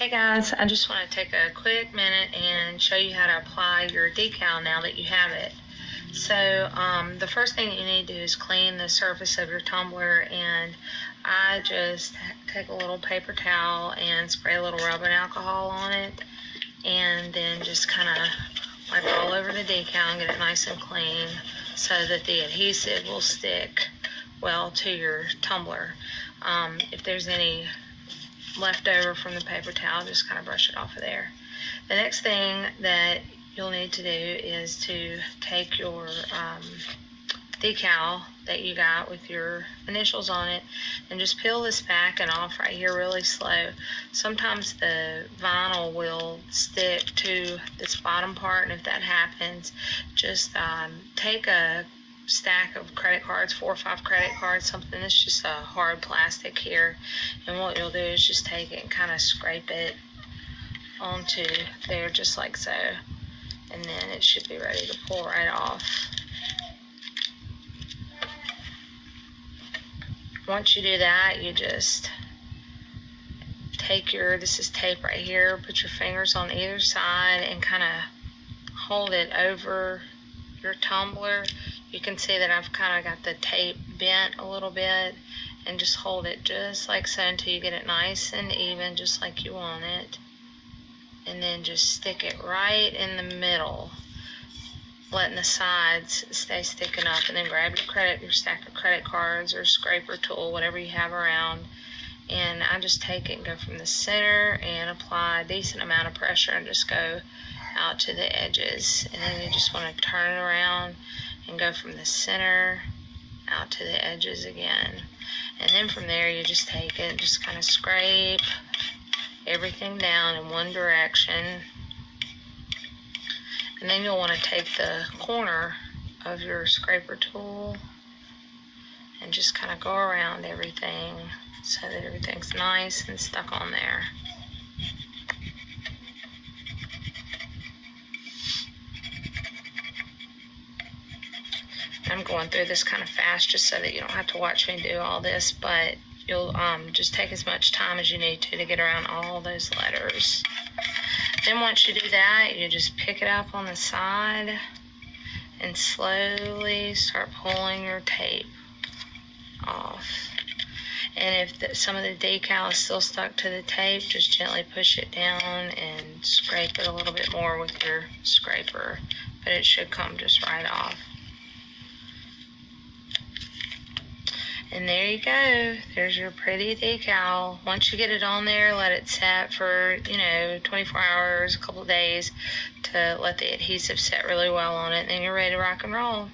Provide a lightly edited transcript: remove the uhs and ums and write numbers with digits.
Hey guys, I just want to take a quick minute and show you how to apply your decal now that you have it. So the first thing you need to do is clean the surface of your tumbler, and I just take a little paper towel and spray a little rubbing alcohol on it, and then just kind of wipe all over the decal and get it nice and clean so that the adhesive will stick well to your tumbler. If there's any left over from the paper towel, just kind of brush it off of there. The next thing that you'll need to do is to take your decal that you got with your initials on it and just peel this back and off right here really slow. Sometimes the vinyl will stick to this bottom part, and if that happens, just take a stack of credit cards, 4 or 5 credit cards, something that's just a hard plastic here, and what you'll do is just take it and kind of scrape it onto there just like so, and then it should be ready to pull right off. Once you do that, you just take this is tape right here, put your fingers on either side and kind of hold it over your tumbler. You can see that I've kind of got the tape bent a little bit, and just hold it just like so until you get it nice and even, just like you want it. And then just stick it right in the middle, letting the sides stay sticking up, and then grab your stack of credit cards or scraper tool, whatever you have around, and I just take it and go from the center and apply a decent amount of pressure and just go out to the edges. And then you just want to turn it around and go from the center out to the edges again. And then from there you just take it and just kind of scrape everything down in one direction. And then you'll want to take the corner of your scraper tool and just kind of go around everything so that everything's nice and stuck on there. I'm going through this kind of fast just so that you don't have to watch me do all this, but you'll just take as much time as you need to get around all those letters. Then once you do that, you just pick it up on the side and slowly start pulling your tape off. And if some of the decal is still stuck to the tape, just gently push it down and scrape it a little bit more with your scraper, but it should come just right off. And there you go. There's your pretty decal. Once you get it on there, let it set for, 24 hours, a couple of days, to let the adhesive set really well on it, and then you're ready to rock and roll.